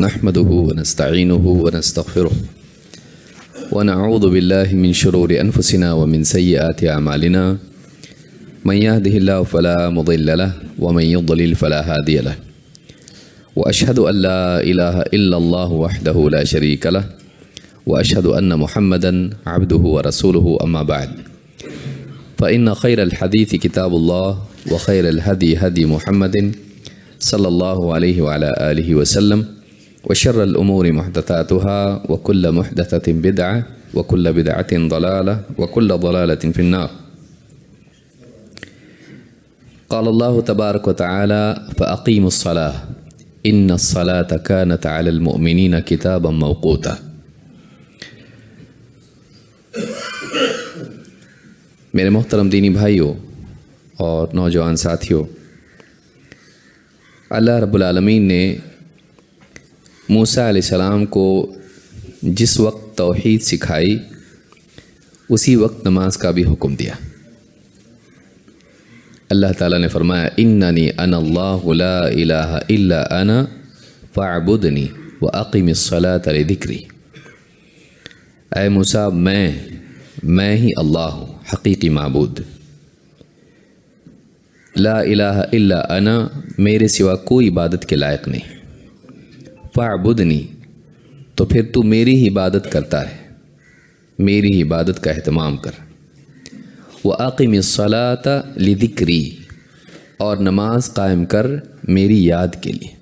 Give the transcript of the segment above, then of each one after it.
نحمده ونستعينه ونستغفره ونعوذ بالله من شرور أنفسنا ومن سيئات أعمالنا من يهده الله فلا مضل له ومن يضلل فلا هادي له وأشهد أن لا إله إلا الله وحده لا شريك له وأشهد أن محمدا عبده ورسوله أما بعد فإن خير الحديث كتاب الله وخير الهدي هدي محمد صلى الله عليه وعلى آله وسلم وشر الأمور محدثاتها وكل محدثة بدعة وكل بدعة ضلالة وكل ضلالة في النار. قال الله تبارك وتعالى فأقيموا الصلاة إن الصلاة كانت على المؤمنين كتابا موقوتا. میرے محترم دینی بھائیوں اور نوجوان ساتھیوں، اللہ رب العالمین نے موسیٰ علیہ السلام کو جس وقت توحید سکھائی اسی وقت نماز کا بھی حکم دیا۔ اللہ تعالیٰ نے فرمایا اننی انا اللہ لا الہ الا انا فاعبدنی واقم الصلاۃ لذکری۔ اے موسیٰ میں ہی اللہ ہوں، حقیقی معبود۔ لا الہ الا انا، میرے سوا کوئی عبادت کے لائق نہیں۔ فاعبدنی، تو پھر تو میری ہی عبادت کرتا ہے، میری ہی عبادت کا اہتمام کر۔ واقم الصلاۃ لذکری، اور نماز قائم کر میری یاد کے لیے۔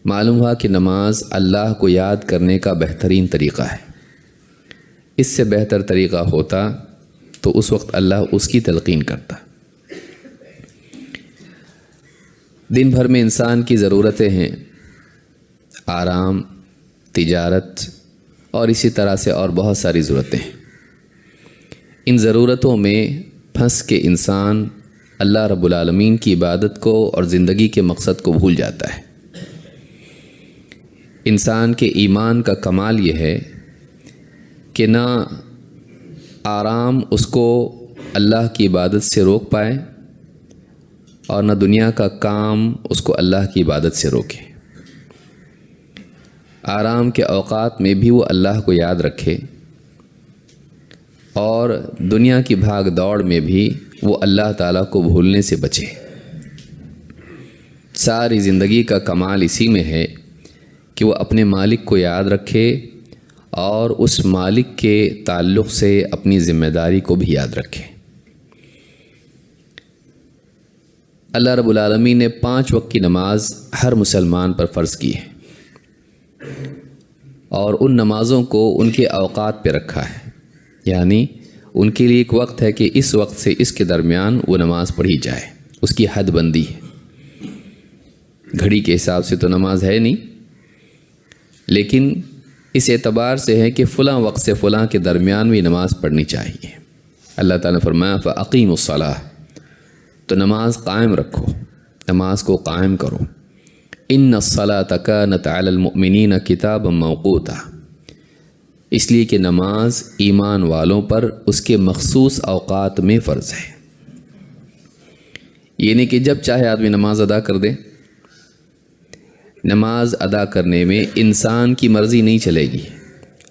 معلوم ہوا کہ نماز اللہ کو یاد کرنے کا بہترین طریقہ ہے۔ اس سے بہتر طریقہ ہوتا تو اس وقت اللہ اس کی تلقین کرتا۔ دن بھر میں انسان کی ضرورتیں ہیں، آرام، تجارت اور اسی طرح سے اور بہت ساری ضرورتیں ہیں۔ ان ضرورتوں میں پھنس کے انسان اللہ رب العالمین کی عبادت کو اور زندگی کے مقصد کو بھول جاتا ہے۔ انسان کے ایمان کا کمال یہ ہے کہ نہ آرام اس کو اللہ کی عبادت سے روک پائے اور نہ دنیا کا کام اس کو اللہ کی عبادت سے روکے۔ آرام کے اوقات میں بھی وہ اللہ کو یاد رکھے اور دنیا کی بھاگ دوڑ میں بھی وہ اللہ تعالیٰ کو بھولنے سے بچے۔ ساری زندگی کا کمال اسی میں ہے کہ وہ اپنے مالک کو یاد رکھے اور اس مالک کے تعلق سے اپنی ذمہ داری کو بھی یاد رکھے۔ اللہ رب العالمین نے 5 وقت کی نماز ہر مسلمان پر فرض کی ہے اور ان نمازوں کو ان کے اوقات پہ رکھا ہے، یعنی ان کے لیے ایک وقت ہے کہ اس وقت سے اس کے درمیان وہ نماز پڑھی جائے، اس کی حد بندی ہے۔ گھڑی کے حساب سے تو نماز ہے نہیں، لیکن اس اعتبار سے ہے کہ فلاں وقت سے فلاں کے درمیان بھی نماز پڑھنی چاہیے۔ اللہ تعالیٰ نے فرمایا فَأَقِيمُوا الصَّلَاةَ، تو نماز قائم رکھو، نماز کو قائم کرو۔ إِنَّ الصَّلَاةَ كَانَتْ عَلَى الْمُؤْمِنِينَ كِتَابًا مَوْقُوتًا، اس لیے کہ نماز ایمان والوں پر اس کے مخصوص اوقات میں فرض ہے۔ یہ نہیں کہ جب چاہے آدمی نماز ادا کر دے۔ نماز ادا کرنے میں انسان کی مرضی نہیں چلے گی،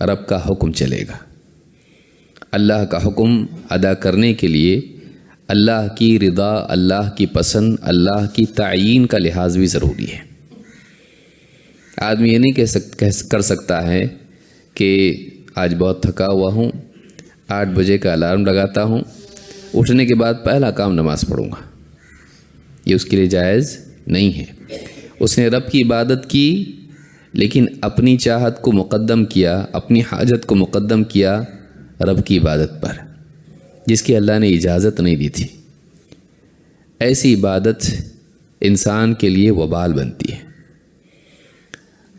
رب کا حکم چلے گا۔ اللہ کا حکم ادا کرنے کے لیے اللہ کی رضا، اللہ کی پسند، اللہ کی تعیین کا لحاظ بھی ضروری ہے۔ آدمی یہ نہیں کر سکتا ہے کہ آج بہت تھکا ہوا ہوں، 8 بجے کا الارم لگاتا ہوں، اٹھنے کے بعد پہلا کام نماز پڑھوں گا۔ یہ اس کے لیے جائز نہیں ہے۔ اس نے رب کی عبادت کی لیکن اپنی چاہت کو مقدم کیا، اپنی حاجت کو مقدم کیا رب کی عبادت پر، جس کی اللہ نے اجازت نہیں دی تھی۔ ایسی عبادت انسان کے لیے وبال بنتی ہے۔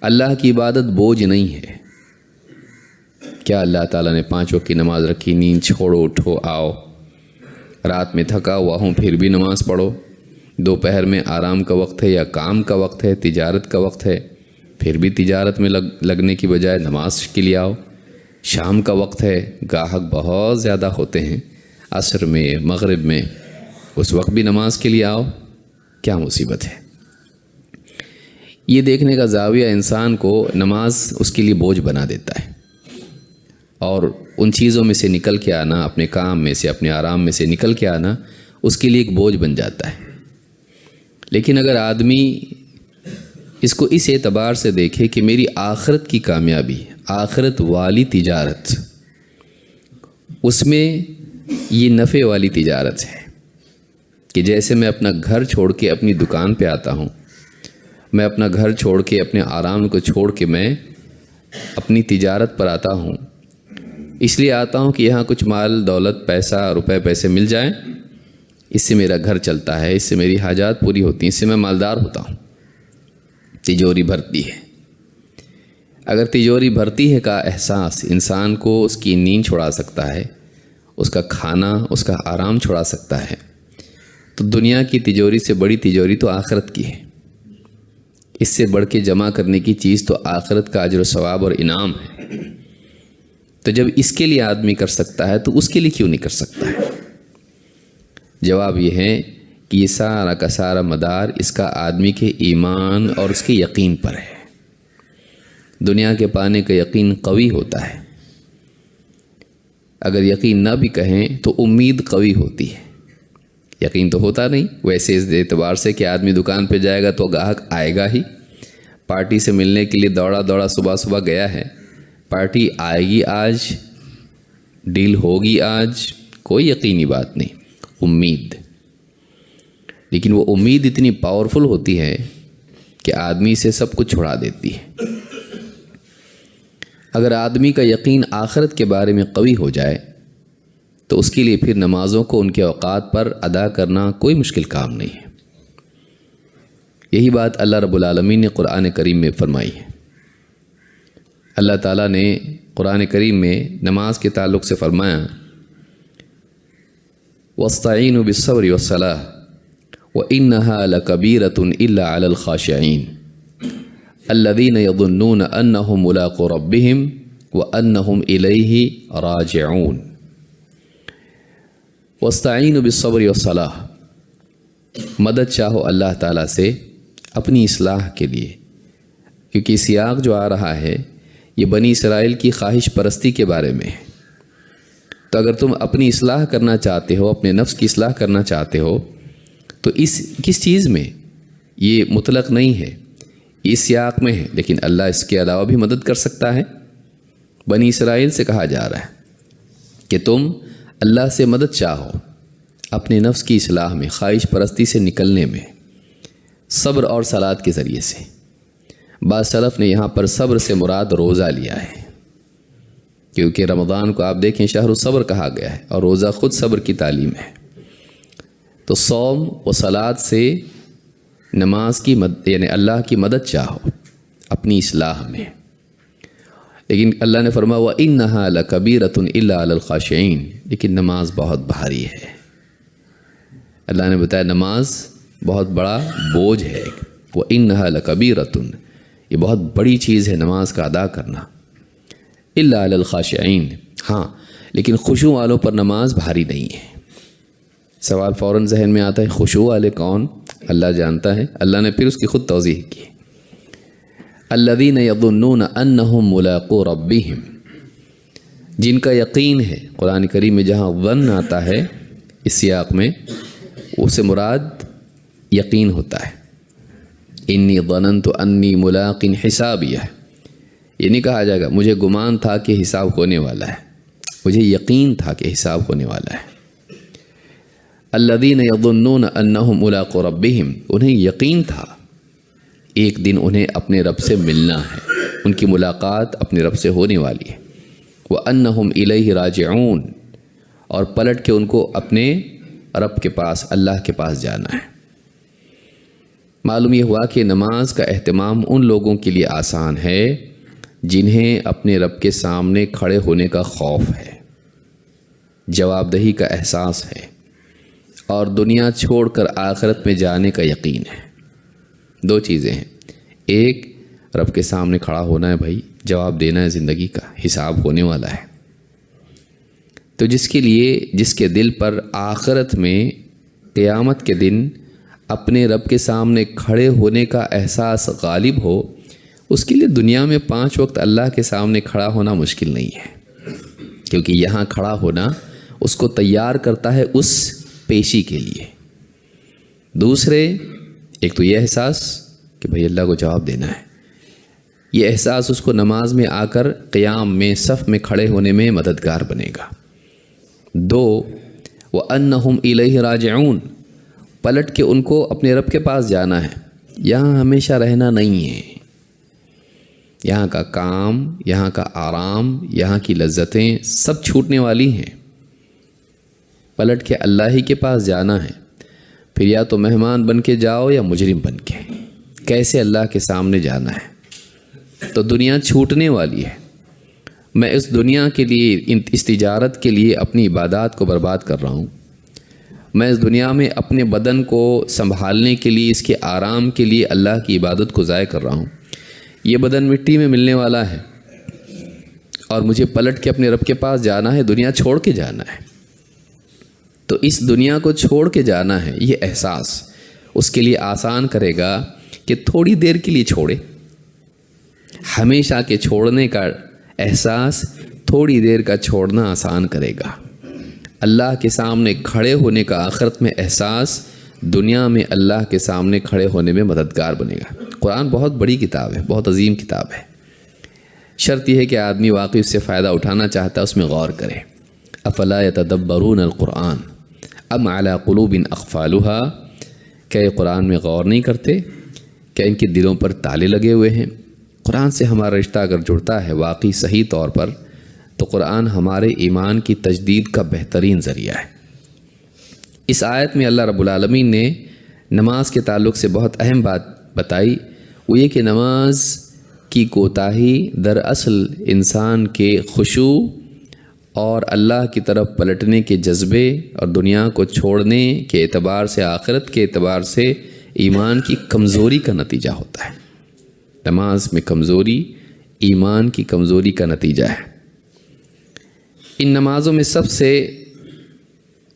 اللہ کی عبادت بوجھ نہیں ہے۔ کیا اللہ تعالیٰ نے 5 وقت کی نماز رکھی؟ نیند چھوڑو، اٹھو، آؤ۔ رات میں تھکا ہوا ہوں پھر بھی نماز پڑھو۔ دوپہر میں آرام کا وقت ہے یا کام کا وقت ہے، تجارت کا وقت ہے، پھر بھی تجارت میں لگنے کی بجائے نماز کے لیے آؤ۔ شام کا وقت ہے، گاہک بہت زیادہ ہوتے ہیں، عصر میں، مغرب میں، اس وقت بھی نماز کے لیے آؤ۔ کیا مصیبت ہے! یہ دیکھنے کا زاویہ انسان کو نماز اس کے لیے بوجھ بنا دیتا ہے، اور ان چیزوں میں سے نکل کے آنا، اپنے کام میں سے، اپنے آرام میں سے نکل کے آنا اس کے لیے ایک بوجھ بن جاتا ہے۔ لیکن اگر آدمی اس کو اس اعتبار سے دیکھے کہ میری آخرت کی کامیابی، آخرت والی تجارت، اس میں یہ نفع والی تجارت ہے کہ جیسے میں اپنا گھر چھوڑ کے اپنی دکان پہ آتا ہوں، میں اپنا گھر چھوڑ کے اپنے آرام کو چھوڑ کے میں اپنی تجارت پر آتا ہوں، اس لیے آتا ہوں کہ یہاں کچھ مال دولت، پیسہ، روپے پیسے مل جائیں، اس سے میرا گھر چلتا ہے، اس سے میری حاجات پوری ہوتی ہیں، اس سے میں مالدار ہوتا ہوں، تجوری بھرتی ہے۔ اگر تجوری بھرتی ہے کا احساس انسان کو اس کی نیند چھڑا سکتا ہے، اس کا کھانا، اس کا آرام چھڑا سکتا ہے، تو دنیا کی تجوری سے بڑی تجوری تو آخرت کی ہے۔ اس سے بڑھ کے جمع کرنے کی چیز تو آخرت کا اجر و ثواب اور انعام ہے۔ تو جب اس کے لیے آدمی کر سکتا ہے تو اس کے لیے کیوں نہیں کر سکتا ہے؟ جواب یہ ہے کہ یہ سارا کا سارا مدار اس کا آدمی کے ایمان اور اس کے یقین پر ہے۔ دنیا کے پانے کا یقین قوی ہوتا ہے، اگر یقین نہ بھی کہیں تو امید قوی ہوتی ہے۔ یقین تو ہوتا نہیں ویسے اس اعتبار سے کہ آدمی دکان پہ جائے گا تو گاہک آئے گا ہی، پارٹی سے ملنے کے لیے دوڑا دوڑا صبح گیا ہے، پارٹی آئے گی آج، ڈیل ہوگی آج، کوئی یقینی بات نہیں، امید۔ لیکن وہ امید اتنی پاورفل ہوتی ہے کہ آدمی سے سب کچھ چھڑا دیتی ہے۔ اگر آدمی کا یقین آخرت کے بارے میں قوی ہو جائے تو اس کے لیے پھر نمازوں کو ان کے اوقات پر ادا کرنا کوئی مشکل کام نہیں ہے۔ یہی بات اللہ رب العالمین نے قرآن کریم میں فرمائی ہے۔ اللہ تعالیٰ نے قرآن کریم میں نماز کے تعلق سے فرمایا، وَاسْتَعِينُوا بِالصَّبْرِ وَالصَّلَاةِ وَإِنَّهَا لَكَبِيرَةٌ إِلَّا عَلَى الْخَاشِعِينَ الَّذِينَ يَظُنُّونَ أَنَّهُمْ مُلَاقُو رَبِّهِمْ وَأَنَّهُمْ إِلَيْهِ رَاجِعُونَ۔ وَاسْتَعِينُوا بِالصَّبْرِ وَالصَّلَاةِ، مدد چاہو اللہ تعالیٰ سے اپنی اصلاح کے لیے، کیونکہ سیاق جو آ رہا ہے یہ بنی اسرائیل کی خواہش پرستی کے بارے میں ہے۔ تو اگر تم اپنی اصلاح کرنا چاہتے ہو، اپنے نفس کی اصلاح کرنا چاہتے ہو، تو کس چیز میں یہ مطلق نہیں ہے، اس سیاق میں ہے، لیکن اللہ اس کے علاوہ بھی مدد کر سکتا ہے۔ بنی اسرائیل سے کہا جا رہا ہے کہ تم اللہ سے مدد چاہو اپنے نفس کی اصلاح میں، خواہش پرستی سے نکلنے میں، صبر اور صلات کے ذریعے سے۔ بعض سلف نے یہاں پر صبر سے مراد روزہ لیا ہے، کیونکہ رمضان کو آپ دیکھیں شہر الصبر کہا گیا ہے، اور روزہ خود صبر کی تعلیم ہے۔ تو صوم و صلات سے نماز کی یعنی اللہ کی مدد چاہو اپنی اصلاح میں۔ لیکن اللہ نے فرمایا وَإِنَّهَا لَكَبِيرَةٌ إِلَّا عَلَى الْخَاشِعِينَ، لیکن نماز بہت بھاری ہے۔ اللہ نے بتایا نماز بہت بڑا بوجھ ہے، وَإِنَّهَا لَكَبِيرَةٌ، یہ بہت بڑی چیز ہے نماز کا ادا کرنا۔ إِلَّا عَلَى الْخَاشِعِينَ، ہاں لیکن خشوع والوں پر نماز بھاری نہیں ہے۔ سوال فوراً ذہن میں آتا ہے خشوع والے کون؟ اللہ جانتا ہے۔ اللہ نے پھر اس کی خود توضیح کی، الذین یظنون انہم ملاقو ربہم، جن کا یقین ہے۔ قرآن کریم میں جہاں ظن آتا ہے اس سیاق میں، اس سے مراد یقین ہوتا ہے۔ انی ظننت انی ملاق حسابیہ، یہ نہیں کہا جائے گا مجھے گمان تھا کہ حساب ہونے والا ہے، مجھے یقین تھا کہ حساب ہونے والا ہے۔ الذین یظنون انہم ملاقو ربہم، انہیں یقین تھا ایک دن انہیں اپنے رب سے ملنا ہے، ان کی ملاقات اپنے رب سے ہونے والی ہے۔ وَأَنَّهُمْ إِلَيْهِ رَاجِعُونَ، اور پلٹ کے ان کو اپنے رب کے پاس، اللہ کے پاس جانا ہے۔ معلوم یہ ہوا کہ نماز کا اہتمام ان لوگوں کے لیے آسان ہے جنہیں اپنے رب کے سامنے کھڑے ہونے کا خوف ہے، جواب دہی کا احساس ہے، اور دنیا چھوڑ کر آخرت میں جانے کا یقین ہے۔ دو چیزیں ہیں، ایک رب کے سامنے کھڑا ہونا ہے، بھائی جواب دینا ہے، زندگی کا حساب ہونے والا ہے۔ تو جس کے لیے، جس کے دل پر آخرت میں قیامت کے دن اپنے رب کے سامنے کھڑے ہونے کا احساس غالب ہو، اس کے لیے دنیا میں 5 وقت اللہ کے سامنے کھڑا ہونا مشکل نہیں ہے، کیونکہ یہاں کھڑا ہونا اس کو تیار کرتا ہے اس پیشی کے لیے۔ دوسرے، ایک تو یہ احساس کہ بھئی اللہ کو جواب دینا ہے، یہ احساس اس کو نماز میں آ کر قیام میں صف میں کھڑے ہونے میں مددگار بنے گا۔ 2، وَأَنَّهُمْ إِلَيْهِ رَاجِعُونَ، پلٹ کے ان کو اپنے رب کے پاس جانا ہے، یہاں ہمیشہ رہنا نہیں ہے، یہاں کا کام، یہاں کا آرام، یہاں کی لذتیں سب چھوٹنے والی ہیں، پلٹ کے اللہ ہی کے پاس جانا ہے۔ پھر یا تو مہمان بن کے جاؤ یا مجرم بن کے، کیسے اللہ کے سامنے جانا ہے؟ تو دنیا چھوٹنے والی ہے، میں اس دنیا کے لیے، اس تجارت کے لیے اپنی عبادات کو برباد کر رہا ہوں، میں اس دنیا میں اپنے بدن کو سنبھالنے کے لیے، اس کے آرام کے لیے اللہ کی عبادت کو ضائع کر رہا ہوں۔ یہ بدن مٹی میں ملنے والا ہے اور مجھے پلٹ کے اپنے رب کے پاس جانا ہے، دنیا چھوڑ کے جانا ہے۔ تو اس دنیا کو چھوڑ کے جانا ہے، یہ احساس اس کے لیے آسان کرے گا کہ تھوڑی دیر کے لیے چھوڑے۔ ہمیشہ کے چھوڑنے کا احساس تھوڑی دیر کا چھوڑنا آسان کرے گا۔ اللہ کے سامنے کھڑے ہونے کا آخرت میں احساس دنیا میں اللہ کے سامنے کھڑے ہونے میں مددگار بنے گا۔ قرآن بہت بڑی کتاب ہے، بہت عظیم کتاب ہے، شرط یہ ہے کہ آدمی واقعی اس سے فائدہ اٹھانا چاہتا ہے، اس میں غور کرے۔ افلا یتدبرون القرآن ام علی قلوب اقفالها، کیا یہ قرآن میں غور نہیں کرتے؟ کیا ان کے دلوں پر تالے لگے ہوئے ہیں؟ قرآن سے ہمارا رشتہ اگر جڑتا ہے واقعی صحیح طور پر، تو قرآن ہمارے ایمان کی تجدید کا بہترین ذریعہ ہے۔ اس آیت میں اللہ رب العالمین نے نماز کے تعلق سے بہت اہم بات بتائی، وہ یہ کہ نماز کی کوتاہی دراصل انسان کے خشوع اور اللہ کی طرف پلٹنے کے جذبے اور دنیا کو چھوڑنے کے اعتبار سے، آخرت کے اعتبار سے ایمان کی کمزوری کا نتیجہ ہوتا ہے۔ نماز میں کمزوری ایمان کی کمزوری کا نتیجہ ہے۔ ان نمازوں میں سب سے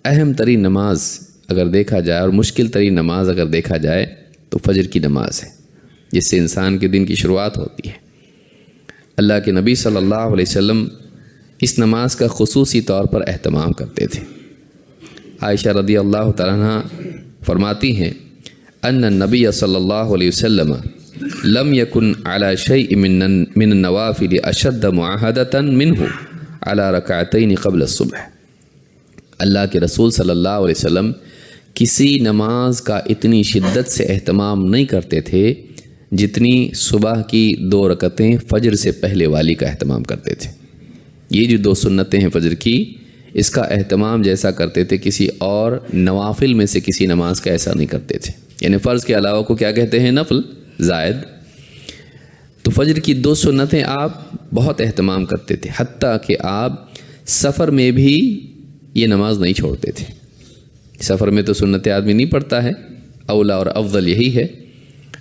اہم ترین نماز اگر دیکھا جائے اور مشکل ترین نماز اگر دیکھا جائے تو فجر کی نماز ہے، جس سے انسان کے دن کی شروعات ہوتی ہے۔ اللہ کے نبی صلی اللہ علیہ وسلم اس نماز کا خصوصی طور پر اہتمام کرتے تھے۔ عائشہ رضی اللہ تعالیٰ عنہ فرماتی ہیں ان النبی صلی اللہ علیہ وسلم لم یکن علی شیء من النوافل اشد معاہدۃ منہ علی رکعتین قبل الصبح، اللہ کے رسول صلی اللہ علیہ وسلم کسی نماز کا اتنی شدت سے اہتمام نہیں کرتے تھے جتنی صبح کی 2 رکعتیں فجر سے پہلے والی کا اہتمام کرتے تھے۔ یہ جو 2 سنتیں ہیں فجر کی، اس کا اہتمام جیسا کرتے تھے کسی اور نوافل میں سے کسی نماز کا ایسا نہیں کرتے تھے، یعنی فرض کے علاوہ کو کیا کہتے ہیں؟ نفل، زائد۔ تو فجر کی 2 سنتیں آپ بہت اہتمام کرتے تھے، حتیٰ کہ آپ سفر میں بھی یہ نماز نہیں چھوڑتے تھے۔ سفر میں تو سنت آدمی نہیں پڑھتا ہے، اولا اور افضل یہی ہے،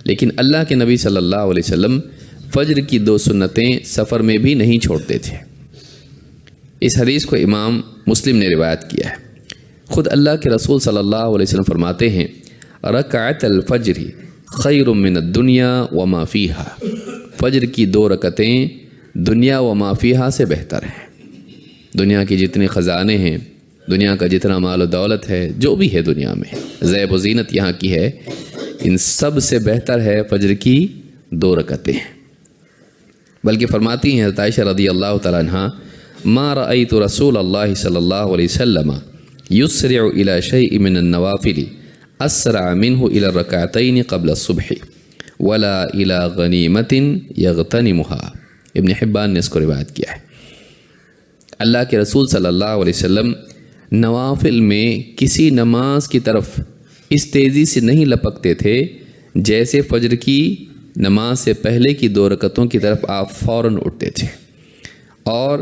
لیکن اللہ کے نبی صلی اللہ علیہ وسلم فجر کی 2 سنتیں سفر میں بھی نہیں چھوڑتے تھے۔ اس حدیث کو امام مسلم نے روایت کیا ہے۔ خود اللہ کے رسول صلی اللہ علیہ وسلم فرماتے ہیں رکعت الفجر خیر من الدنیا وما فیہا، فجر کی 2 رکعتیں دنیا وما فیہا سے بہتر ہیں۔ دنیا کے جتنے خزانے ہیں، دنیا کا جتنا مال و دولت ہے، جو بھی ہے دنیا میں، زیب و زینت یہاں کی ہے، ان سب سے بہتر ہے فجر کی 2 رکعتیں۔ بلکہ فرماتی ہیں حضرت عائشہ رضی اللہ تعالیٰ عنہ ما رأيت رسول اللہ صلی اللہ علیہ وسلم يسرع الى شيء من النوافل اسرع منه الى الركعتين قبل الصبح ولا الى غنیمة يغتنمها، ابن حبان نے اس کو روایت کیا ہے۔ اللہ کے رسول صلی اللہ علیہ وسلم نوافل میں کسی نماز کی طرف اس تیزی سے نہیں لپکتے تھے جیسے فجر کی نماز سے پہلے کی 2 رکعتوں کی طرف آپ فوراً اٹھتے تھے، اور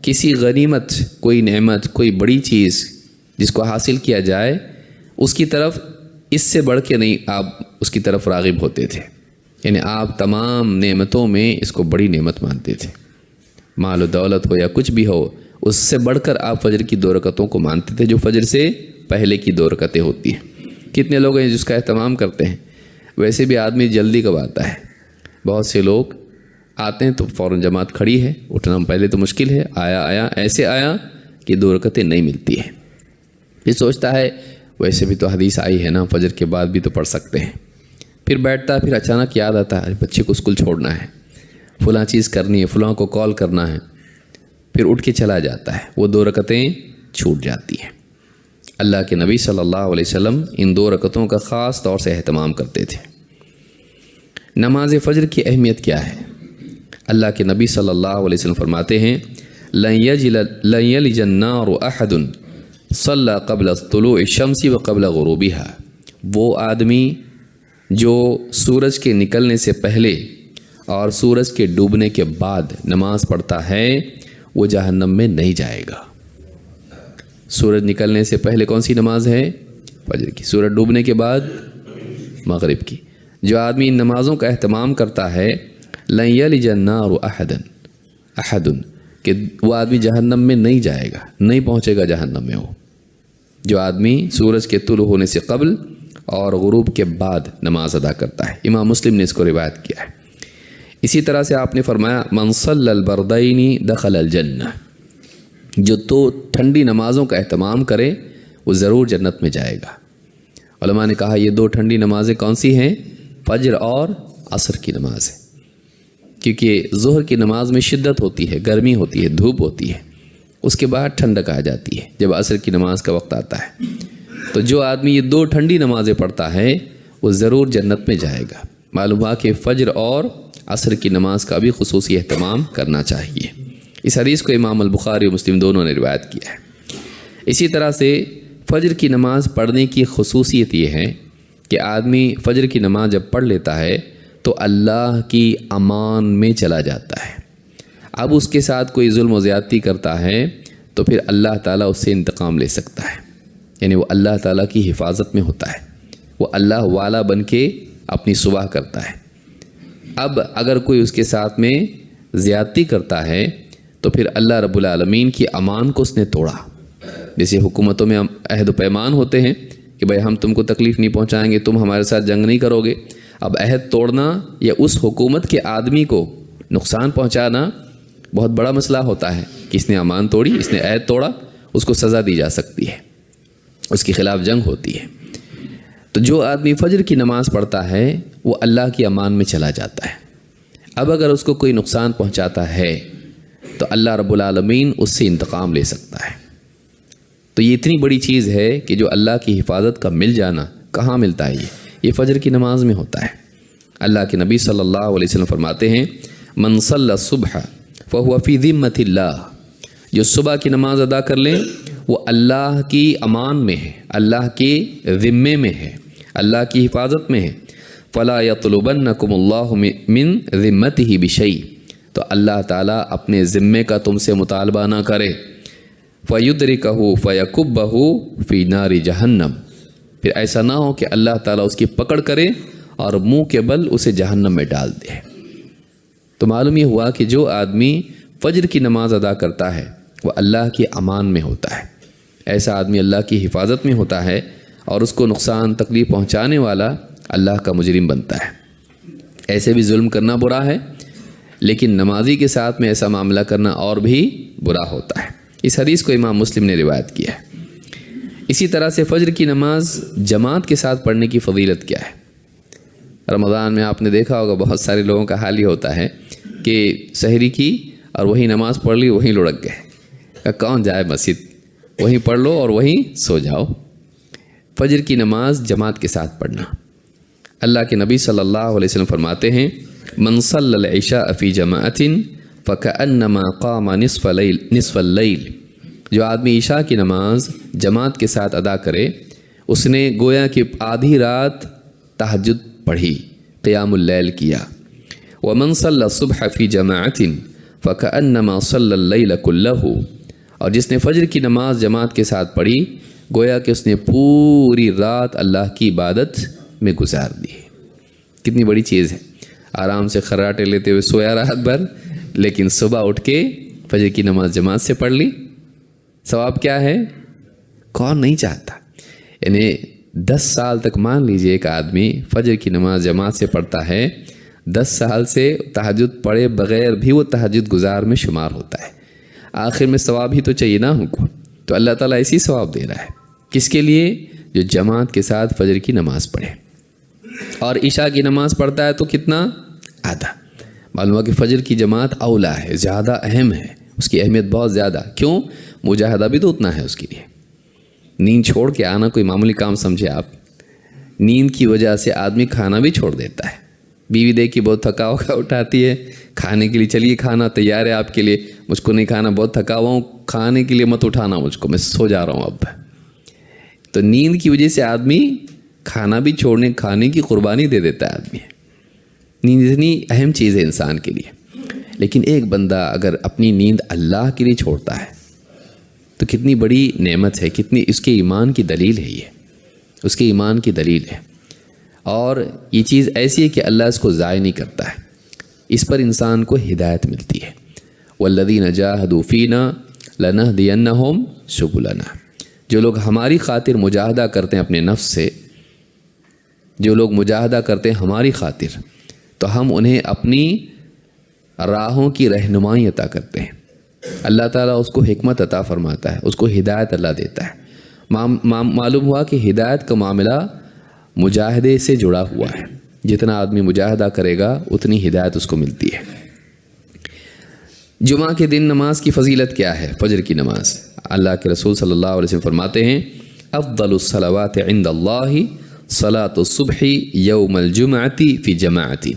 کسی غنیمت، کوئی نعمت، کوئی بڑی چیز جس کو حاصل کیا جائے اس کی طرف اس سے بڑھ کے نہیں آپ اس کی طرف راغب ہوتے تھے، یعنی آپ تمام نعمتوں میں اس کو بڑی نعمت مانتے تھے، مال و دولت ہو یا کچھ بھی ہو، اس سے بڑھ کر آپ فجر کی 2 رکعتوں کو مانتے تھے جو فجر سے پہلے کی 2 رکعتیں ہوتی ہیں۔ کتنے لوگ ہیں جس کا اہتمام کرتے ہیں؟ ویسے بھی آدمی جلدی کب آتا ہے؟ بہت سے لوگ آتے ہیں تو فوراً جماعت کھڑی ہے، اٹھنا پہلے تو مشکل ہے، آیا ایسے آیا کہ 2 رکعتیں نہیں ملتی ہیں، پھر سوچتا ہے ویسے بھی تو حدیث آئی ہے نا، فجر کے بعد بھی تو پڑھ سکتے ہیں، پھر بیٹھتا ہے، پھر اچانک یاد آتا ہے بچے کو اسکول چھوڑنا ہے، فلاں چیز کرنی ہے، فلاں کو کال کرنا ہے، پھر اٹھ کے چلا جاتا ہے، وہ 2 رکعتیں چھوٹ جاتی ہیں۔ اللہ کے نبی صلی اللہ علیہ وسلم ان 2 رکعتوں کا خاص طور سے اہتمام کرتے تھے۔ نماز فجر کی اہمیت کیا ہے؟ اللہ کے نبی صلی اللہ علیہ وسلم فرماتے ہیں لن یلج النار احد صلی قبل طلوع الشمس وقبل غروبها، وہ آدمی جو سورج کے نکلنے سے پہلے اور سورج کے ڈوبنے کے بعد نماز پڑھتا ہے وہ جہنم میں نہیں جائے گا۔ سورج نکلنے سے پہلے کون سی نماز ہے؟ فجر کی۔ سورج ڈوبنے کے بعد مغرب کی۔ جو آدمی ان نمازوں کا اہتمام کرتا ہے لن یلج النار احد، کہ وہ آدمی جہنم میں نہیں جائے گا، نہیں پہنچے گا جہنم میں۔ وہ جو آدمی سورج کے طلوع ہونے سے قبل اور غروب کے بعد نماز ادا کرتا ہے، امام مسلم نے اس کو روایت کیا ہے۔ اسی طرح سے آپ نے فرمایا من صلی البردین دخل الجنہ، جو 2 ٹھنڈی نمازوں کا اہتمام کرے وہ ضرور جنت میں جائے گا۔ علماء نے کہا یہ 2 ٹھنڈی نمازیں کون سی ہیں؟ فجر اور عصر کی نماز ہے، کیونکہ ظہر کی نماز میں شدت ہوتی ہے، گرمی ہوتی ہے، دھوپ ہوتی ہے، اس کے بعد ٹھنڈک آ جاتی ہے جب عصر کی نماز کا وقت آتا ہے۔ تو جو آدمی یہ 2 ٹھنڈی نمازیں پڑھتا ہے وہ ضرور جنت میں جائے گا۔ معلوم ہوا کہ فجر اور عصر کی نماز کا بھی خصوصی اہتمام کرنا چاہیے۔ اس حدیث کو امام البخاری اور مسلم دونوں نے روایت کیا ہے۔ اسی طرح سے فجر کی نماز پڑھنے کی خصوصیت یہ ہے کہ آدمی فجر کی نماز جب پڑھ لیتا ہے تو اللہ کی امان میں چلا جاتا ہے۔ اب اس کے ساتھ کوئی ظلم و زیادتی کرتا ہے تو پھر اللہ تعالیٰ اس سے انتقام لے سکتا ہے، یعنی وہ اللہ تعالیٰ کی حفاظت میں ہوتا ہے، وہ اللہ والا بن کے اپنی صبح کرتا ہے۔ اب اگر کوئی اس کے ساتھ میں زیادتی کرتا ہے تو پھر اللہ رب العالمین کی امان کو اس نے توڑا۔ جیسے حکومتوں میں عہد و پیمان ہوتے ہیں کہ بھائی ہم تم کو تکلیف نہیں پہنچائیں گے، تم ہمارے ساتھ جنگ نہیں کرو گے۔ اب عہد توڑنا یا اس حکومت کے آدمی کو نقصان پہنچانا بہت بڑا مسئلہ ہوتا ہے کہ اس نے امان توڑی، اس نے عہد توڑا، اس کو سزا دی جا سکتی ہے، اس کے خلاف جنگ ہوتی ہے۔ تو جو آدمی فجر کی نماز پڑھتا ہے وہ اللہ کی امان میں چلا جاتا ہے۔ اب اگر اس کو کوئی نقصان پہنچاتا ہے تو اللہ رب العالمین اس سے انتقام لے سکتا ہے۔ تو یہ اتنی بڑی چیز ہے کہ جو اللہ کی حفاظت کا مل جانا کہاں ملتا ہے؟ یہ فجر کی نماز میں ہوتا ہے۔ اللہ کے نبی صلی اللہ علیہ وسلم فرماتے ہیں من صلی الصبح فهو فی ذمۃ اللہ، جو صبح کی نماز ادا کر لیں وہ اللہ کی امان میں ہے، اللہ کے ذمے میں ہے، اللہ کی حفاظت میں ہے۔ فلا یطلبنکم اللہ من ذمتہ بشیء، تو اللہ تعالیٰ اپنے ذمے کا تم سے مطالبہ نہ کرے۔ فیدرکہ فیکبہ فی نار جہنم، پھر ایسا نہ ہو کہ اللہ تعالیٰ اس کی پکڑ کرے اور منہ کے بل اسے جہنم میں ڈال دے۔ تو معلوم یہ ہوا کہ جو آدمی فجر کی نماز ادا کرتا ہے وہ اللہ کی امان میں ہوتا ہے، ایسا آدمی اللہ کی حفاظت میں ہوتا ہے، اور اس کو نقصان تکلیف پہنچانے والا اللہ کا مجرم بنتا ہے۔ ایسے بھی ظلم کرنا برا ہے، لیکن نمازی کے ساتھ میں ایسا معاملہ کرنا اور بھی برا ہوتا ہے۔ اس حدیث کو امام مسلم نے روایت کیا ہے۔ اسی طرح سے فجر کی نماز جماعت کے ساتھ پڑھنے کی فضیلت کیا ہے؟ رمضان میں آپ نے دیکھا ہوگا بہت سارے لوگوں کا حال یہ ہوتا ہے کہ سحری کی اور وہی نماز پڑھ لی، وہیں لڑک گئے، کون جائے مسجد، وہیں پڑھ لو اور وہیں سو جاؤ۔ فجر کی نماز جماعت کے ساتھ پڑھنا، اللہ کے نبی صلی اللہ علیہ وسلم فرماتے ہیں من صلی العشاء فی جماعت فکأنما قام نصف اللیل، جو آدمی عشاء کی نماز جماعت کے ساتھ ادا کرے اس نے گویا کہ آدھی رات تہجد پڑھی، قیام اللیل کیا۔ ومن صلی الصبح فی جماعت فکأنما صلی اللیل کلہ، اور جس نے فجر کی نماز جماعت کے ساتھ پڑھی گویا کہ اس نے پوری رات اللہ کی عبادت میں گزار دی۔ کتنی بڑی چیز ہے، آرام سے خراٹے لیتے ہوئے سویا رات بھر، لیکن صبح اٹھ کے فجر کی نماز جماعت سے پڑھ لی۔ ثواب کیا ہے؟ کون نہیں چاہتا؟ یعنی 10 سال تک مان لیجئے ایک آدمی فجر کی نماز جماعت سے پڑھتا ہے، 10 سال سے تہجد پڑھے بغیر بھی وہ تہجد گزار میں شمار ہوتا ہے۔ آخر میں ثواب ہی تو چاہیے نا ہم کو، تو اللہ تعالیٰ اسی ثواب دے رہا ہے۔ کس کے لیے؟ جو جماعت کے ساتھ فجر کی نماز پڑھے۔ اور عشاء کی نماز پڑھتا ہے تو کتنا؟ آدھا۔ معلوم ہوا کہ فجر کی جماعت اولا ہے، زیادہ اہم ہے، اس کی اہمیت بہت زیادہ۔ کیوں؟ مجاہدہ بھی تو اتنا ہے اس کے لیے۔ نیند چھوڑ کے آنا کوئی معمولی کام سمجھے آپ؟ نیند کی وجہ سے آدمی کھانا بھی چھوڑ دیتا ہے۔ بیوی دیکھ کے بہت تھکا ہوا اٹھاتی ہے کھانے کے لیے، چلیے کھانا تیار ہے آپ کے لیے، مجھ کو نہیں کھانا، بہت تھکا ہوا ہوں، کھانے کے لیے مت اٹھانا مجھ کو، میں سو جا رہا ہوں اب۔ تو نیند کی وجہ سے آدمی کھانا بھی چھوڑنے، کھانے کی قربانی دے دیتا ہے آدمی۔ نیند اتنی اہم چیز ہے انسان کے لیے۔ لیکن ایک بندہ اگر اپنی نیند اللہ کے لیے چھوڑتا ہے تو کتنی بڑی نعمت ہے، کتنی اس کے ایمان کی دلیل ہے، یہ اس کے ایمان کی دلیل ہے۔ اور یہ چیز ایسی ہے کہ اللہ اس کو ضائع نہیں کرتا ہے، اس پر انسان کو ہدایت ملتی ہے۔ وَالَّذِينَ جَاهَدُوا فِينَا لَنَهْدِيَنَّهُمْ سُبُلَنَا۔ جو لوگ ہماری خاطر مجاہدہ کرتے ہیں اپنے نفس سے، جو لوگ مجاہدہ کرتے ہیں ہماری خاطر، تو ہم انہیں اپنی راہوں کی رہنمائی عطا کرتے ہیں۔ اللہ تعالیٰ اس کو حکمت عطا فرماتا ہے، اس کو ہدایت اللہ دیتا ہے۔ معلوم ہوا کہ ہدایت کا معاملہ مجاہدے سے جڑا ہوا ہے، جتنا آدمی مجاہدہ کرے گا اتنی ہدایت اس کو ملتی ہے۔ جمعہ کے دن نماز کی فضیلت کیا ہے؟ فجر کی نماز، اللہ کے رسول صلی اللہ علیہ وسلم فرماتے ہیں افضل الصلوات عند اللہ صلاۃ الصبح یوم الجمعۃ فی جماعت۔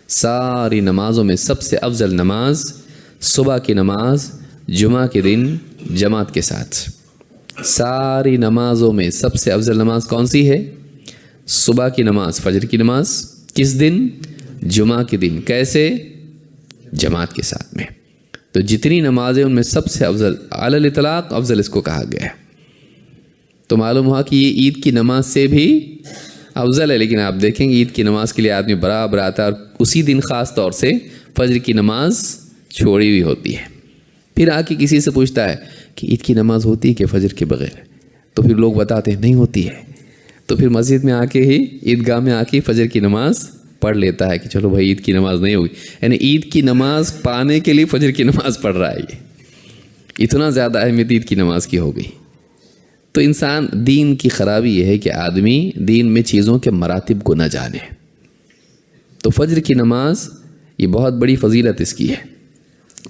ساری نمازوں میں سب سے افضل نماز صبح کی نماز جمعہ کے دن جماعت کے ساتھ۔ ساری نمازوں میں سب سے افضل نماز کون سی ہے؟ صبح کی نماز، فجر کی نماز۔ کس دن؟ جمعہ کے دن۔ کیسے؟ جماعت کے ساتھ میں۔ تو جتنی نمازیں ان میں سب سے افضل، علی الاطلاق افضل اس کو کہا گیا ہے۔ تو معلوم ہوا کہ یہ عید کی نماز سے بھی افضل ہے، لیکن آپ دیکھیں گے عید کی نماز کے لیے آدمی برابر آتا ہے، اور اسی دن خاص طور سے فجر کی نماز چھوڑی ہوئی ہوتی ہے۔ پھر آ کے کسی سے پوچھتا ہے کہ عید کی نماز ہوتی ہے کہ فجر کے بغیر؟ تو پھر لوگ بتاتے ہیں نہیں ہوتی ہے۔ تو پھر مسجد میں آ کے ہی، عیدگاہ میں آ کے فجر کی نماز پڑھ لیتا ہے کہ چلو بھائی عید کی نماز نہیں ہوگی، یعنی عید کی نماز پانے کے لیے فجر کی نماز پڑھ رہا ہے۔ یہ اتنا زیادہ اہمیت عید کی نماز کی ہو گئی۔ تو انسان، دین کی خرابی یہ ہے کہ آدمی دین میں چیزوں کے مراتب کو نہ جانے۔ تو فجر کی نماز یہ بہت بڑی فضیلت اس کی ہے۔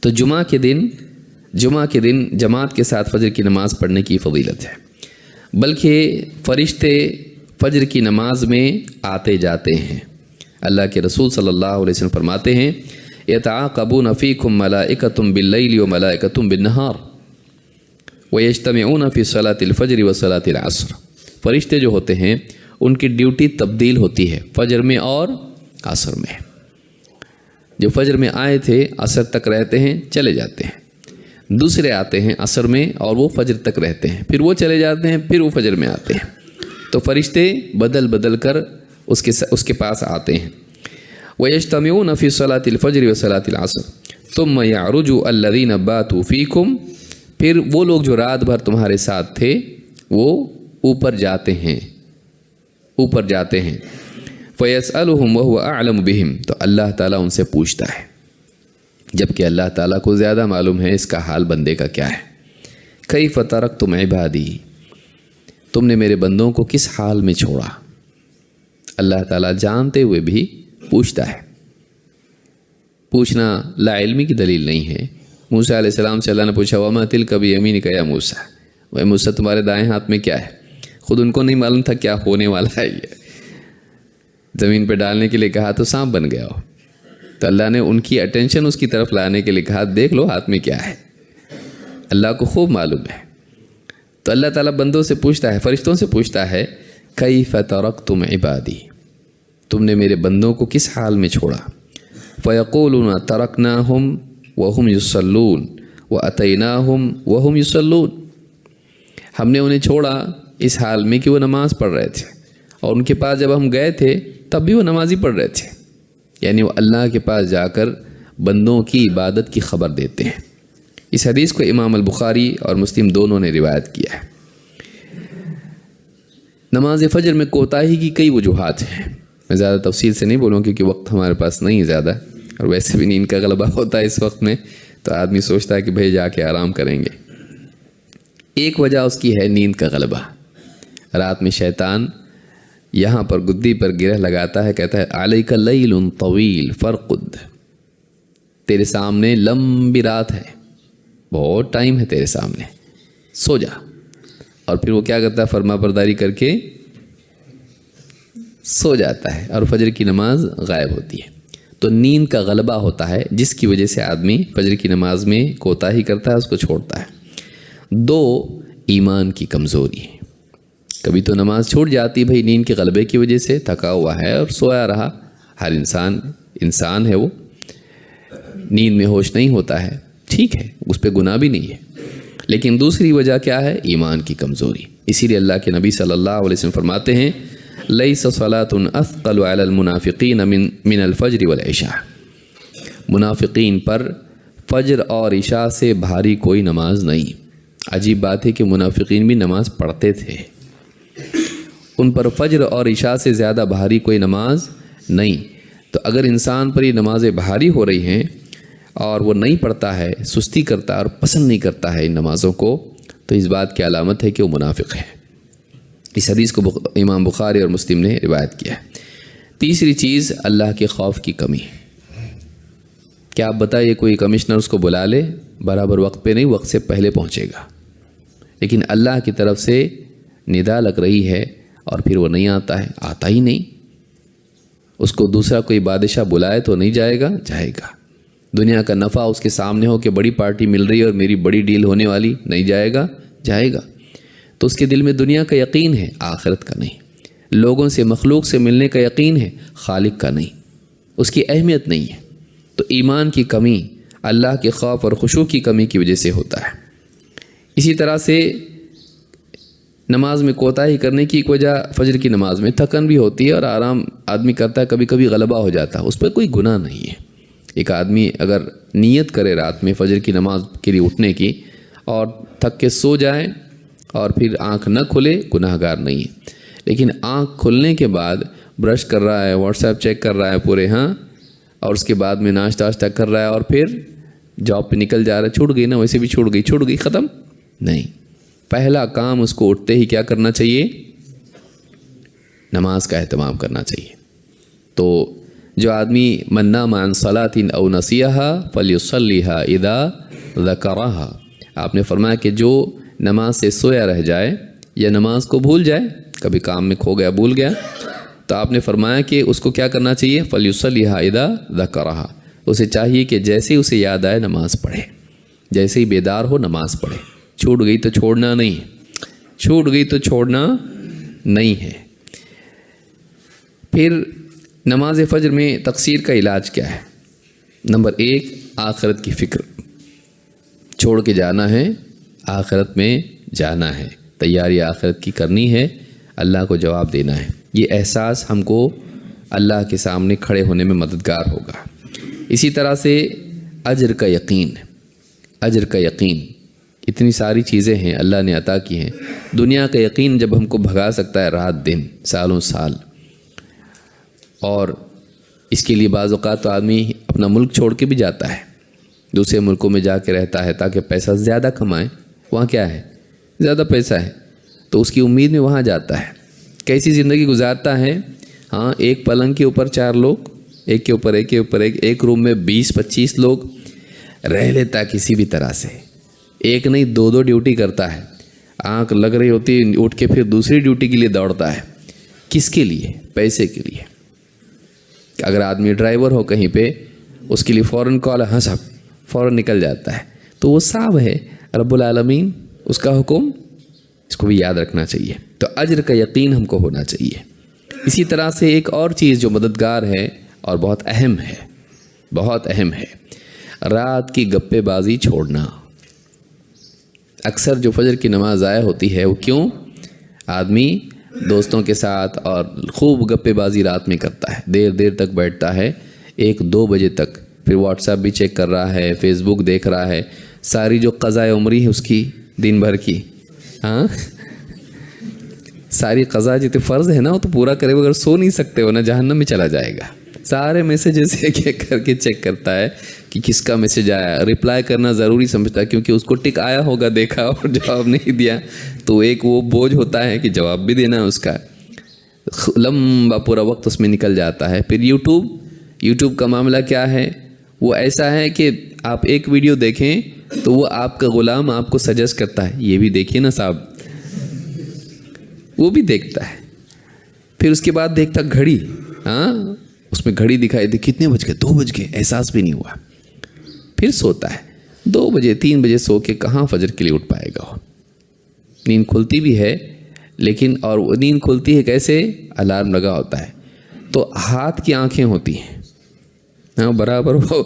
تو جمعہ کے دن جماعت کے ساتھ فجر کی نماز پڑھنے کی فضیلت ہے۔ بلکہ فرشتے فجر کی نماز میں آتے جاتے ہیں۔ اللہ کے رسول صلی اللہ علیہ وسلم فرماتے ہیں یتعاقبون فیکم ملائکۃ باللیل وملائکۃ بالنہار ویجتمعون فی صلاۃ الفجر وصلاۃ العصر۔ فرشتے جو ہوتے ہیں ان کی ڈیوٹی تبدیل ہوتی ہے فجر میں اور عصر میں۔ جو فجر میں آئے تھے عصر تک رہتے ہیں، چلے جاتے ہیں۔ دوسرے آتے ہیں عصر میں اور وہ فجر تک رہتے ہیں، پھر وہ چلے جاتے ہیں، پھر وہ فجر میں آتے ہیں۔ تو فرشتے بدل بدل کر اس کے پاس آتے ہیں۔ وَيَجْتَمِعُونَ فِي صَلَاةِ الْفَجْرِ وَصَلَاةِ الْعَصْرِ ثُمَّ يَعْرُجُ الَّذِينَ بَاتُوا فِيكُمْ۔ پھر وہ لوگ جو رات بھر تمہارے ساتھ تھے وہ اوپر جاتے ہیں فَيَسْأَلُهُمْ وَهُوَ أَعْلَمُ بِهِمْ۔ تو اللہ تعالیٰ ان سے پوچھتا ہے، جبکہ اللہ تعالیٰ کو زیادہ معلوم ہے اس کا حال بندے کا کیا ہے۔ کیف ترکتم عبادی، تم نے میرے بندوں کو کس حال میں چھوڑا؟ اللہ تعالیٰ جانتے ہوئے بھی پوچھتا ہے۔ پوچھنا لا علمی کی دلیل نہیں ہے۔ موسیٰ علیہ السلام سے اللہ نے پوچھا وما تلک بیمینک یا موسیٰ، وہ موسیٰ تمہارے دائیں ہاتھ میں کیا ہے؟ خود ان کو نہیں معلوم تھا کیا ہونے والا ہے۔ یہ زمین پہ ڈالنے کے لیے کہا تو سانپ بن گیا ہو، تو اللہ نے ان کی اٹینشن اس کی طرف لانے کے لیے کہا دیکھ لو ہاتھ میں کیا ہے۔ اللہ کو خوب معلوم ہے۔ تو اللہ تعالیٰ بندوں سے پوچھتا ہے، فرشتوں سے پوچھتا ہے کیف ترکتم عبادی، تم نے میرے بندوں کو کس حال میں چھوڑا؟ فیقولون ترکناہم وہم یصلون واتیناہم وہم یصلون، ہم نے انہیں چھوڑا اس حال میں کہ وہ نماز پڑھ رہے تھے، اور ان کے پاس جب ہم گئے تھے تب بھی وہ نماز ہی پڑھ رہے تھے۔ یعنی وہ اللہ کے پاس جا کر بندوں کی عبادت کی خبر دیتے ہیں۔ اس حدیث کو امام البخاری اور مسلم دونوں نے روایت کیا ہے۔ نماز فجر میں کوتاہی کی کئی وجوہات ہیں، میں زیادہ تفصیل سے نہیں بولوں کیونکہ وقت ہمارے پاس نہیں ہے زیادہ، اور ویسے بھی نیند کا غلبہ ہوتا ہے اس وقت میں، تو آدمی سوچتا ہے کہ بھائی جا کے آرام کریں گے۔ ایک وجہ اس کی ہے نیند کا غلبہ۔ رات میں شیطان یہاں پر گدی پر گرہ لگاتا ہے، کہتا ہے علیک لیل طویل فرقد، تیرے سامنے لمبی رات ہے، بہت ٹائم ہے تیرے سامنے، سو جا۔ اور پھر وہ کیا کرتا ہے، فرما برداری کر کے سو جاتا ہے اور فجر کی نماز غائب ہوتی ہے۔ تو نیند کا غلبہ ہوتا ہے جس کی وجہ سے آدمی فجر کی نماز میں کوتاہی کرتا ہے، اس کو چھوڑتا ہے۔ دو، ایمان کی کمزوری ہے۔ کبھی تو نماز چھوٹ جاتی بھائی نیند کے غلبے کی وجہ سے، تھکا ہوا ہے اور سویا رہا، ہر انسان ہے، وہ نیند میں ہوش نہیں ہوتا ہے، ٹھیک ہے، اس پہ گناہ بھی نہیں ہے۔ لیکن دوسری وجہ کیا ہے، ایمان کی کمزوری۔ اسی لیے اللہ کے نبی صلی اللہ علیہ وسلم فرماتے ہیں لیس صلاۃ اثقل علی المنافقین من الفجر والعشاء، منافقین پر فجر اور عشاء سے بھاری کوئی نماز نہیں۔ عجیب بات ہے کہ منافقین بھی نماز پڑھتے تھے، ان پر فجر اور عشاء سے زیادہ بھاری کوئی نماز نہیں۔ تو اگر انسان پر یہ نمازیں بھاری ہو رہی ہیں اور وہ نہیں پڑھتا ہے، سستی کرتا ہے اور پسند نہیں کرتا ہے ان نمازوں کو، تو اس بات کی علامت ہے کہ وہ منافق ہے۔ اس حدیث کو امام بخاری اور مسلم نے روایت کیا ہے۔ تیسری چیز، اللہ کے خوف کی کمی۔ کیا آپ بتائیے کوئی کمشنر اس کو بلا لے، برابر وقت پہ نہیں، وقت سے پہلے پہنچے گا، لیکن اللہ کی طرف سے ندا لگ رہی ہے اور پھر وہ نہیں آتا ہے، آتا ہی نہیں۔ اس کو دوسرا کوئی بادشاہ بلائے تو نہیں جائے گا، جائے گا۔ دنیا کا نفع اس کے سامنے ہو کہ بڑی پارٹی مل رہی ہے اور میری بڑی ڈیل ہونے والی، نہیں جائے گا، جائے گا۔ تو اس کے دل میں دنیا کا یقین ہے، آخرت کا نہیں۔ لوگوں سے، مخلوق سے ملنے کا یقین ہے، خالق کا نہیں، اس کی اہمیت نہیں ہے۔ تو ایمان کی کمی اللہ کے خوف اور خشوع کی کمی کی وجہ سے ہوتا ہے۔ اسی طرح سے نماز میں کوتاہی کرنے کی ایک وجہ، فجر کی نماز میں تھکن بھی ہوتی ہے اور آرام آدمی کرتا ہے، کبھی کبھی غلبہ ہو جاتا ہے، اس پر کوئی گناہ نہیں ہے۔ ایک آدمی اگر نیت کرے رات میں فجر کی نماز کے لیے اٹھنے کی اور تھک کے سو جائے اور پھر آنکھ نہ کھلے، گناہ گار نہیں ہے۔ لیکن آنکھ کھلنے کے بعد برش کر رہا ہے، واٹس ایپ چیک کر رہا ہے پورے، اور اس کے بعد میں ناشتہ واشتہ کر رہا ہے اور پھر جاب پہ نکل جا رہا ہے، چھوٹ گئی نا، ویسے بھی چھوٹ گئی، ختم نہیں۔ پہلا کام اس کو اٹھتے ہی کیا کرنا چاہیے، نماز کا اہتمام کرنا چاہیے۔ تو جو آدمی من نام عن صلاۃ او نسیہا فلیصلیھا اذا ذکرھا، آپ نے فرمایا کہ جو نماز سے سویا رہ جائے یا نماز کو بھول جائے، کبھی کام میں کھو گیا، بھول گیا، تو آپ نے فرمایا کہ اس کو کیا کرنا چاہیے، فلیصلیھا اذا ذکرھا، اسے چاہیے کہ جیسے ہی اسے یاد آئے نماز پڑھے، جیسے ہی بیدار ہو نماز پڑھے۔ چھوٹ گئی تو چھوڑنا نہیں، چھوٹ گئی تو چھوڑنا نہیں ہے۔ پھر نماز فجر میں تقصیر کا علاج کیا ہے؟ نمبر 1، آخرت کی فکر، چھوڑ کے جانا ہے، آخرت میں جانا ہے، تیاری آخرت کی کرنی ہے، اللہ کو جواب دینا ہے۔ یہ احساس ہم کو اللہ کے سامنے کھڑے ہونے میں مددگار ہوگا۔ اسی طرح سے اجر کا یقین، اجر کا یقین، اتنی ساری چیزیں ہیں اللہ نے عطا کی ہیں۔ دنیا کا یقین جب ہم کو بھگا سکتا ہے رات دن، سالوں سال، اور اس کے لیے بعض اوقات تو آدمی اپنا ملک چھوڑ کے بھی جاتا ہے، دوسرے ملکوں میں جا کے رہتا ہے تاکہ پیسہ زیادہ کمائے، وہاں کیا ہے، زیادہ پیسہ ہے، تو اس کی امید میں وہاں جاتا ہے۔ کیسی زندگی گزارتا ہے، ایک پلنگ کے اوپر 4 لوگ، ایک کے اوپر ایک روم میں 20-25 لوگ رہ لیتا ہے کسی بھی طرح سے، ایک نہیں 2 ڈیوٹی کرتا ہے، آنکھ لگ رہی ہوتی ہے، اٹھ کے پھر دوسری ڈیوٹی کے لیے دوڑتا ہے۔ کس کے لیے؟ پیسے کے لیے۔ اگر آدمی ڈرائیور ہو کہیں پہ، اس کے لیے فوراً کال، ہاں صاحب، فوراً نکل جاتا ہے، تو وہ صاحب ہے رب العالمین، اس کا حکم، اس کو بھی یاد رکھنا چاہیے۔ تو اجر کا یقین ہم کو ہونا چاہیے۔ اسی طرح سے ایک اور چیز جو مددگار ہے اور بہت اہم ہے، بہت اہم ہے، رات کی گپے بازی چھوڑنا۔ اکثر جو فجر کی نماز ضائع ہوتی ہے وہ کیوں؟ آدمی دوستوں کے ساتھ اور خوب گپے بازی رات میں کرتا ہے، دیر دیر تک بیٹھتا ہے، 1-2 بجے تک، پھر واٹس ایپ بھی چیک کر رہا ہے، فیس بک دیکھ رہا ہے، ساری جو قضاء عمری ہے اس کی دن بھر کی، ساری قضا جتنے فرض ہے نا وہ تو پورا کرے بغیر سو نہیں سکتے ورنہ جہنم میں چلا جائے گا. سارے میسیجز ایک ایک کر کے چیک کرتا ہے کہ کس کا میسیج آیا. رپلائی کرنا ضروری سمجھتا ہے کیونکہ اس کو ٹک آیا ہوگا, دیکھا اور جواب نہیں دیا تو ایک وہ بوجھ ہوتا ہے کہ جواب بھی دینا ہے اس کا. لمبا پورا وقت اس میں نکل جاتا ہے. پھر یوٹیوب کا معاملہ کیا ہے, وہ ایسا ہے کہ آپ ایک ویڈیو دیکھیں تو وہ آپ کا غلام آپ کو سجیسٹ کرتا ہے یہ بھی دیکھیے نا صاحب, وہ بھی دیکھتا ہے. پھر اس کے بعد دیکھتا گھڑی, ہاں اس میں گھڑی دکھائی دی, کتنے بج گئے, 2 بج گئے, احساس بھی نہیں ہوا. پھر سوتا ہے. 2 بجے 3 بجے سو کے کہاں فجر کے لیے اٹھ پائے گا. نیند کھلتی بھی ہے لیکن, اور نیند کھلتی ہے کیسے, الارم لگا ہوتا ہے تو ہاتھ کی آنکھیں ہوتی ہیں, ہاں برابر وہ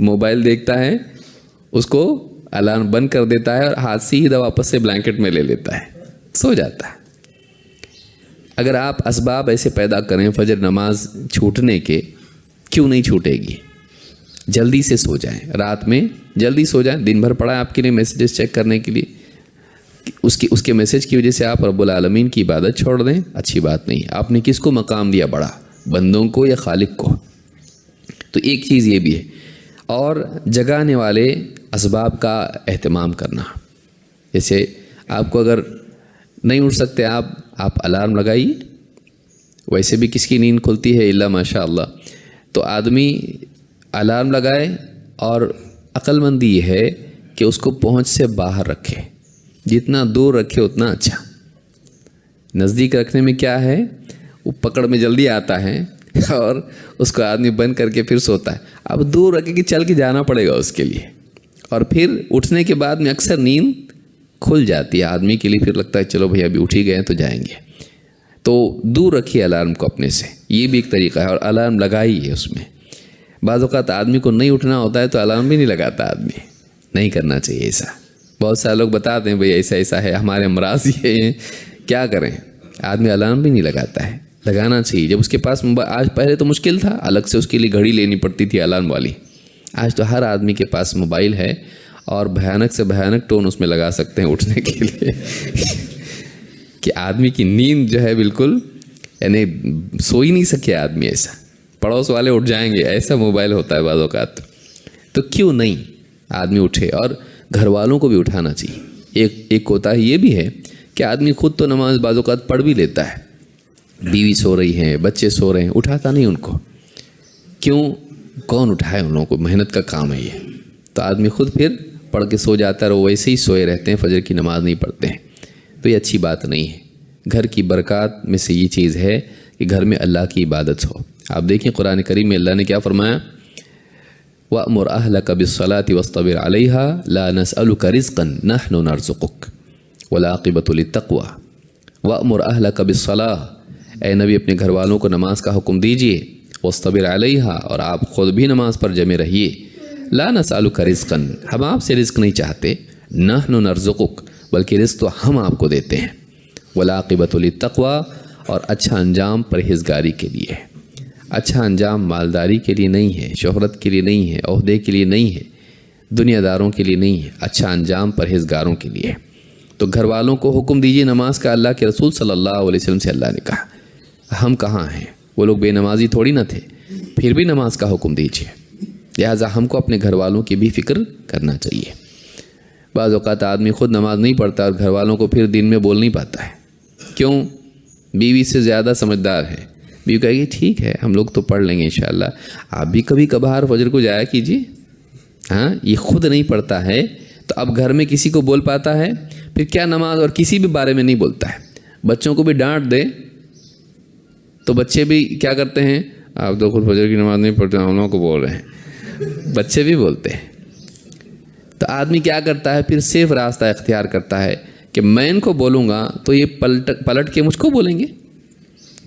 موبائل دیکھتا ہے, اس کو الارم بند کر دیتا ہے اور ہاتھ سیدھا واپس سے بلینکٹ میں لے لیتا ہے, سو جاتا ہے. اگر آپ اسباب ایسے پیدا کریں فجر نماز چھوٹنے کے, کیوں نہیں چھوٹے گی. جلدی سے سو جائیں, رات میں جلدی سو جائیں. دن بھر پڑا ہے آپ کے لیے میسیجز چیک کرنے کے لیے, اس کے میسیج کی وجہ سے آپ رب العالمین کی عبادت چھوڑ دیں, اچھی بات نہیں. آپ نے کس کو مقام دیا بڑا, بندوں کو یا خالق کو. تو ایک چیز یہ بھی ہے. اور جگانے والے اسباب کا اہتمام کرنا. جیسے آپ کو اگر نہیں اٹھ سکتے آپ الارم لگائیے. ویسے بھی کس کی نیند کھلتی ہے الا ماشاء اللہ. تو آدمی الارم لگائے, اور عقل مندی یہ ہے کہ اس کو پہنچ سے باہر رکھے, جتنا دور رکھے اتنا اچھا. نزدیک رکھنے میں کیا ہے, وہ پکڑ میں جلدی آتا ہے اور اس کو آدمی بند کر کے پھر سوتا ہے. اب دور رکھے کہ چل کے جانا پڑے گا اس کے لیے, اور پھر اٹھنے کے بعد میں اکثر نیند کھل جاتی ہے آدمی کے لیے. پھر لگتا ہے چلو بھئی ابھی اٹھ ہی گئے تو جائیں گے. تو دور رکھیے الارم کو اپنے سے, یہ بھی ایک طریقہ ہے. اور الارم لگائیے اس میں. بعض اوقات آدمی کو نہیں اٹھنا ہوتا ہے تو الارم بھی نہیں لگاتا آدمی. نہیں کرنا چاہیے ایسا. بہت سارے لوگ بتاتے ہیں بھئی ایسا ہے, ہمارے امراض یہ ہیں, کیا کریں. آدمی الارم بھی نہیں لگاتا ہے. لگانا چاہیے. جب اس کے پاس آج پہلے تو مشکل تھا, الگ سے اس کے لیے گھڑی لینی پڑتی تھی الارم والی. آج تو ہر آدمی کے پاس موبائل ہے اور بھیانک سے بھیانک ٹون اس میں لگا سکتے ہیں اٹھنے کے لیے کہ آدمی کی نیند جو ہے بالکل, یعنی سو ہی نہیں سکے آدمی. ایسا پڑوس والے اٹھ جائیں گے, ایسا موبائل ہوتا ہے بعض اوقات. تو کیوں نہیں آدمی اٹھے, اور گھر والوں کو بھی اٹھانا چاہیے. ایک کوتاہی یہ بھی ہے کہ آدمی خود تو نماز بعض اوقات پڑھ بھی لیتا ہے, بیوی سو رہی ہیں, بچے سو رہے ہیں, اٹھاتا نہیں ان کو. کیوں, کون اٹھائے ان لوگوں کو, محنت کا کام ہے یہ. تو آدمی خود پھر پڑھ کے سو جاتا ہے, اور ویسے ہی سوئے رہتے ہیں, فجر کی نماز نہیں پڑھتے ہیں. تو یہ اچھی بات نہیں ہے. گھر کی برکات میں سے یہ چیز ہے کہ گھر میں اللہ کی عبادت ہو. آپ دیکھیں قرآن کریم میں اللہ نے کیا فرمایا, وَأْمُرْ أَهْلَكَ بِالصَّلَاةِ وَاصْطَبِرْ عَلَيْهَا لَا نَسْأَلُكَ رِزْقًا نَحْنُ نَرْزُقُكَ وَالْعَاقِبَةُ لِلتَّقْوَى. وَأْمُرْ أَهْلَكَ بِالصَّلَاةِ, اے نبی اپنے گھر والوں کو نماز کا حکم دیجئے. وَاصْطَبِرْ عَلَيْهَا, اور آپ خود بھی نماز پر جمے رہیے. لا نسألک رزقا, ہم آپ سے رزق نہیں چاہتے. نحن نرزقک, بلکہ رزق تو ہم آپ کو دیتے ہیں. والعاقبۃ للتقوی, اور اچھا انجام پرہیزگاری کے لیے ہے. اچھا انجام مالداری کے لیے نہیں ہے, شہرت کے لیے نہیں ہے, عہدے کے لیے نہیں ہے, دنیا داروں کے لیے نہیں ہے. اچھا انجام پرہیزگاروں کے لیے ہے. تو گھر والوں کو حکم دیجیے نماز کا. اللہ کے رسول صلی اللہ علیہ وسلم سے اللہ نے کہا, ہم کہاں ہیں, وہ لوگ بے نمازی تھوڑی نہ تھے, پھر بھی نماز کا حکم دیجیے. لہٰذا ہم کو اپنے گھر والوں کی بھی فکر کرنا چاہیے. بعض اوقات آدمی خود نماز نہیں پڑھتا اور گھر والوں کو پھر دن میں بول نہیں پاتا ہے. کیوں, بیوی سے زیادہ سمجھدار ہے. بیوی کہے گی ٹھیک ہے ہم لوگ تو پڑھ لیں گے انشاءاللہ, آپ بھی کبھی کبھار فجر کو جایا کیجیے. ہاں, یہ خود نہیں پڑھتا ہے تو اب گھر میں کسی کو بول پاتا ہے, پھر کیا نماز اور کسی بھی بارے میں نہیں بولتا ہے. بچوں کو بھی ڈانٹ دے تو بچے بھی کیا کرتے ہیں, آپ تو خود فجر کی نماز نہیں پڑھتے, ہم لوگوں کو بول رہے ہیں. بچے بھی بولتے ہیں. تو آدمی کیا کرتا ہے, پھر صرف راستہ اختیار کرتا ہے کہ میں ان کو بولوں گا تو یہ پلٹ کے مجھ کو بولیں گے.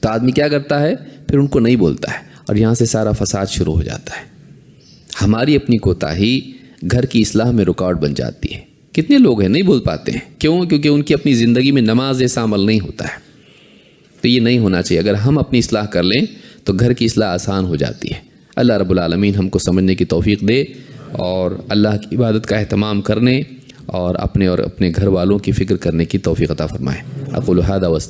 تو آدمی کیا کرتا ہے, پھر ان کو نہیں بولتا ہے, اور یہاں سے سارا فساد شروع ہو جاتا ہے. ہماری اپنی کوتاہی گھر کی اصلاح میں رکاوٹ بن جاتی ہے. کتنے لوگ ہیں نہیں بول پاتے ہیں, کیوں, کیونکہ ان کی اپنی زندگی میں نماز جیسا عمل نہیں ہوتا ہے. تو یہ نہیں ہونا چاہیے. اگر ہم اپنی اصلاح کر لیں تو گھر کی اصلاح آسان ہو جاتی ہے. اللہ رب العالمین ہم کو سمجھنے کی توفیق دے, اور اللہ کی عبادت کا اہتمام کرنے اور اپنے گھر والوں کی فکر کرنے کی توفیق عطا فرمائے. اقول ھذا واستغفر